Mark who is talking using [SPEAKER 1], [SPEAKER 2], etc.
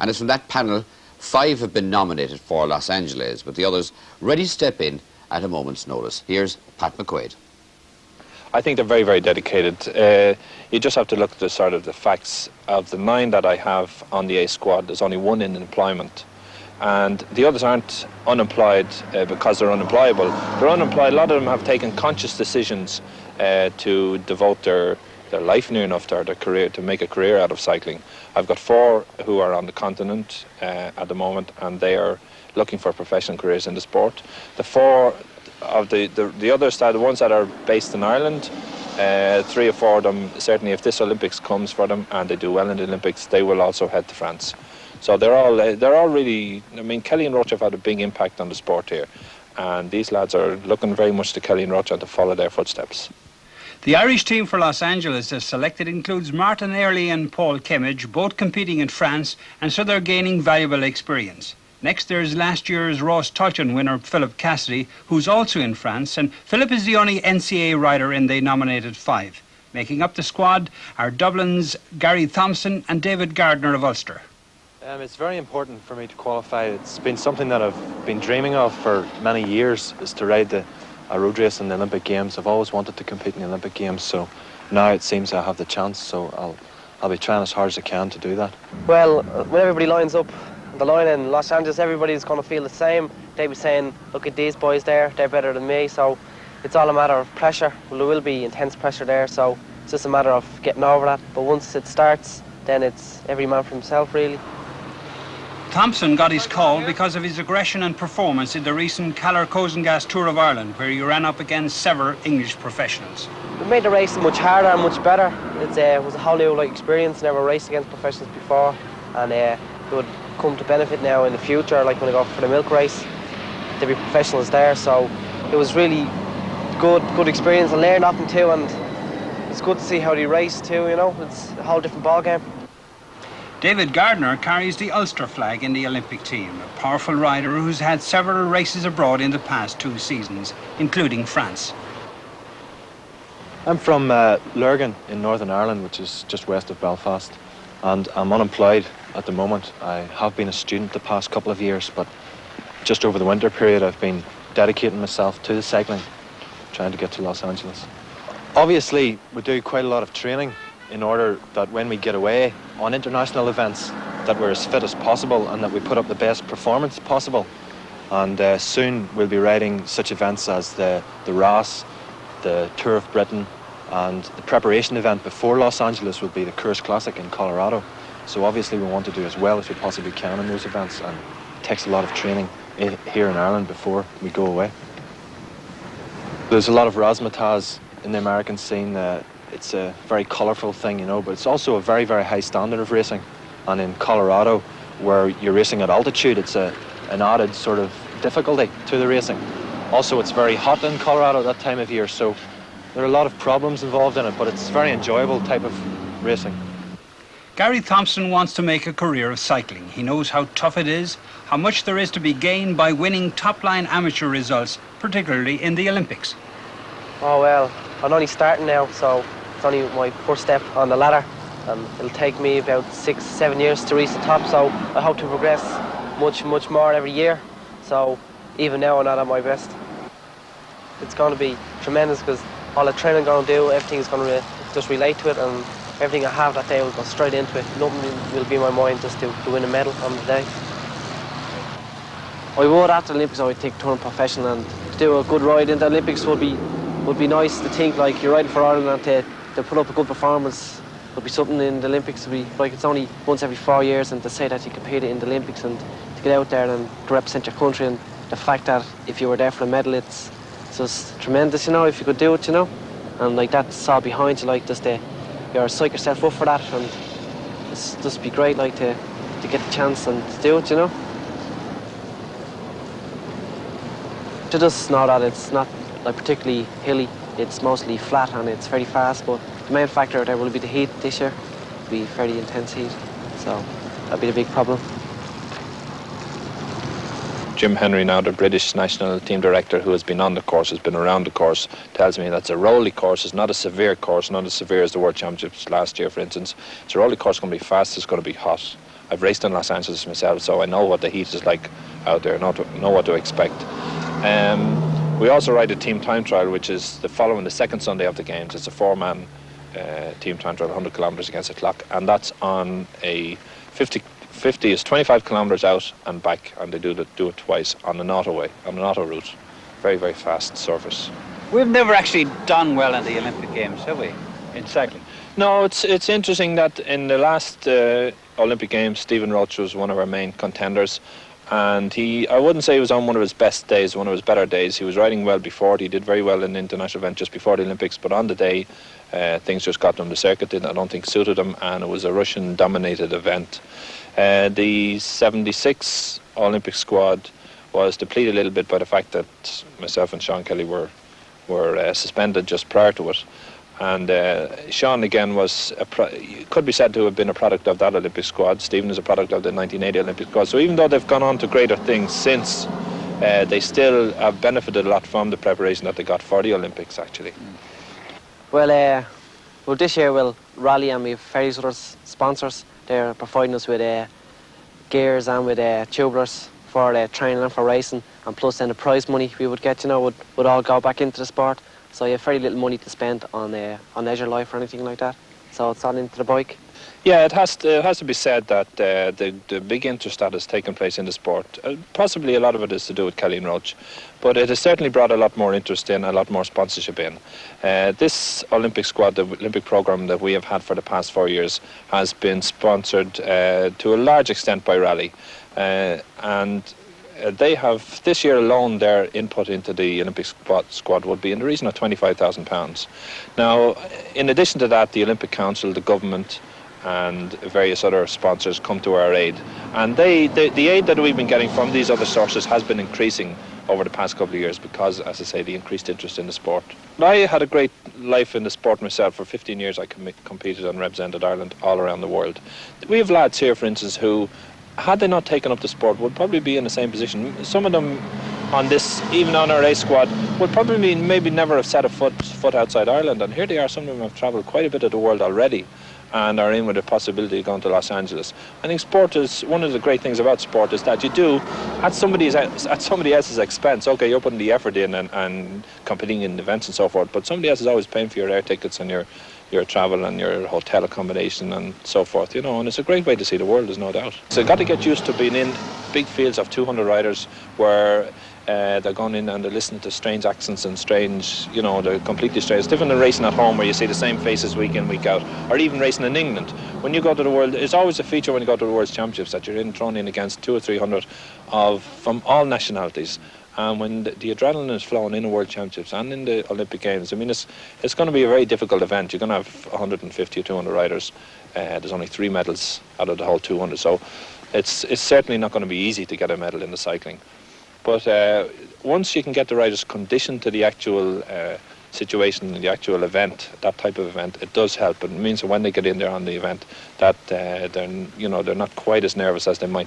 [SPEAKER 1] And it's from that panel, 5 have been nominated for Los Angeles, with the others ready to step in at a moment's notice. Here's Pat McQuaid.
[SPEAKER 2] I think they're very, very dedicated. You just have to look at the sort of the facts. Of the 9 that I have on the A squad, there's only 1 in employment. And the others aren't unemployed because they're unemployable. They're unemployed. A lot of them have taken conscious decisions to devote their life near enough to their career, to make a career out of cycling. I've got 4 who are on the continent at the moment, and they are looking for professional careers in the sport. The 4 of the others, the ones that are based in Ireland, 3 or 4 of them, certainly if this Olympics comes for them and they do well in the Olympics, they will also head to France. So they're all really, I mean, Kelly and Roach have had a big impact on the sport here, and these lads are looking very much to Kelly and Roach to follow their footsteps.
[SPEAKER 3] The Irish team for Los Angeles as selected includes Martin Early and Paul Kimmage, both competing in France, and so they're gaining valuable experience. Next there's last year's Ross Tulchin winner Philip Cassidy, who's also in France, and Philip is the only NCAA rider in the nominated 5. Making up the squad are Dublin's Gary Thompson and David Gardner of Ulster.
[SPEAKER 4] It's very important for me to qualify. It's been something that I've been dreaming of for many years, is to ride a road race in the Olympic Games. I've always wanted to compete in the Olympic Games, so now it seems I have the chance, so I'll be trying as hard as I can to do that.
[SPEAKER 5] Well, when everybody lines up the line in Los Angeles, everybody's going to feel the same. They'll be saying, look at these boys there, they're better than me, so it's all a matter of pressure. Well, there will be intense pressure there, so it's just a matter of getting over that. But once it starts, then it's every man for himself, really.
[SPEAKER 3] Thompson got his call because of his aggression and performance in the recent Callar-Cosengas Tour of Ireland, where he ran up against several English professionals.
[SPEAKER 5] It made the racing much harder and much better. It was a whole new experience. Never raced against professionals before, and it would come to benefit now in the future. Like when I go for the milk race, there'll be professionals there. So it was really good experience. I learned nothing too, and it's good to see how they race too. You know, it's a whole different ball game.
[SPEAKER 3] David Gardner carries the Ulster flag in the Olympic team, a powerful rider who's had several races abroad in the past 2 seasons, including France.
[SPEAKER 4] I'm from Lurgan in Northern Ireland, which is just west of Belfast, and I'm unemployed at the moment. I have been a student the past couple of years, but just over the winter period I've been dedicating myself to the cycling, trying to get to Los Angeles. Obviously, we do quite a lot of training in order that when we get away on international events, that we're as fit as possible and that we put up the best performance possible. And soon we'll be riding such events as the Ross, the Tour of Britain, and the preparation event before Los Angeles will be the Coors Classic in Colorado. So obviously we want to do as well as we possibly can in those events, and it takes a lot of training here in Ireland before we go away. There's a lot of razzmatazz in the American scene. It's a very colourful thing, you know, but it's also a very, very high standard of racing. And in Colorado, where you're racing at altitude, it's an added sort of difficulty to the racing. Also, it's very hot in Colorado at that time of year, so there are a lot of problems involved in it, but it's a very enjoyable type of racing.
[SPEAKER 3] Gary Thompson wants to make a career of cycling. He knows how tough it is, how much there is to be gained by winning top-line amateur results, particularly in the Olympics.
[SPEAKER 5] Oh well, I'm only starting now, so it's only my first step on the ladder, and it'll take me about 6-7 years to reach the top, so I hope to progress much more every year. So even now I'm not at my best. It's going to be tremendous because all the training I'm going to do, everything's going to just relate to it, and everything I have that day will go straight into it. Nothing will be in my mind just to win a medal on the day. I would, after the Olympics, I would take turn professional, and to do a good ride in the Olympics would be nice. To think like you're riding for Ireland and to put up a good performance would be something in the Olympics. Would be like it's only once every 4 years, and to say that you competed in the Olympics and to get out there and to represent your country, and the fact that if you were there for a medal, it's just tremendous, you know, if you could do it, you know, and like that's all behind you, like just you're psych yourself up for that, and it's just be great, like to get the chance and to do it, you know. To just know that it's not like particularly hilly, it's mostly flat and it's very fast, but the main factor there will be the heat this year. It'll be fairly intense heat, so that'll be the big problem.
[SPEAKER 2] Jim Henry, now the British national team director, who has been on the course, has been around the course, tells me that's a rolly course. It's not a severe course, not as severe as the World Championships last year, for instance. It's a rolly course, it's going to be fast, it's going to be hot. I've raced in Los Angeles myself, so I know what the heat is like out there, know what to expect. We also ride a team time trial, which is following the second Sunday of the games. It's a 4-man team time trial, 100 kilometres against the clock, and that's on a 50 is 25 kilometres out and back, and they do it twice on an auto route. Very, very fast surface.
[SPEAKER 6] We've never actually done well in the Olympic Games, have we, in cycling?
[SPEAKER 2] No, it's interesting that in the last Olympic Games, Stephen Roach was one of our main contenders, and I wouldn't say he was on one of his best days, one of his better days. He was riding well before it. He did very well in the international event just before the Olympics, but on the day, things just got him. The circuit I don't think suited him, and it was a Russian-dominated event. The 76 Olympic squad was depleted a little bit by the fact that myself and Sean Kelly were suspended just prior to it. And Sean again could be said to have been a product of that Olympic squad. Stephen is a product of the 1980 Olympic squad. So even though they've gone on to greater things since, they still have benefited a lot from the preparation that they got for the Olympics, actually.
[SPEAKER 5] Well, this year, Raleigh and we have various other sponsors. They're providing us with gears and with tubulars for training and for racing, and plus then the prize money we would get, would all go back into the sport. So you have very little money to spend on leisure life or anything like that. So it's all into the bike.
[SPEAKER 2] Yeah, it has to be said that the big interest that has taken place in the sport, possibly a lot of it is to do with Kelly and Roach, but it has certainly brought a lot more interest in, a lot more sponsorship in. This Olympic squad, the Olympic programme that we have had for the past 4 years, has been sponsored to a large extent by Raleigh. And they have, this year alone, their input into the Olympic squad would be in the region of £25,000. Now, in addition to that, the Olympic Council, the government, and various other sponsors come to our aid. And the aid that we've been getting from these other sources has been increasing over the past couple of years because, as I say, the increased interest in the sport. I had a great life in the sport myself. For 15 years I competed and represented Ireland all around the world. We have lads here, for instance, who, had they not taken up the sport, would probably be in the same position. Some of them on this, even on our A squad, would probably maybe never have set a foot outside Ireland. And here they are, some of them have travelled quite a bit of the world already and are in with the possibility of going to Los Angeles. I think sport is, one of the great things about sport is that you do, at somebody else's expense, okay, you're putting the effort in and competing in events and so forth, but somebody else is always paying for your air tickets and your travel and your hotel accommodation and so forth, and it's a great way to see the world, there's no doubt. So you've got to get used to being in big fields of 200 riders where they're going in and they're listening to strange accents and strange, they're completely strange. It's different than racing at home where you see the same faces week in, week out, or even racing in England. When you go to the world, it's always a feature when you go to the World Championships that you're thrown in against 200 or 300 from all nationalities. And when the adrenaline is flowing in the World Championships and in the Olympic Games, I mean, it's going to be a very difficult event. You're going to have 150 or 200 riders. There's only 3 medals out of the whole 200, so it's certainly not going to be easy to get a medal in the cycling. But once you can get the riders conditioned to the actual situation, the actual event, that type of event, it does help. It means that when they get in there on the event, that they're not quite as nervous as they might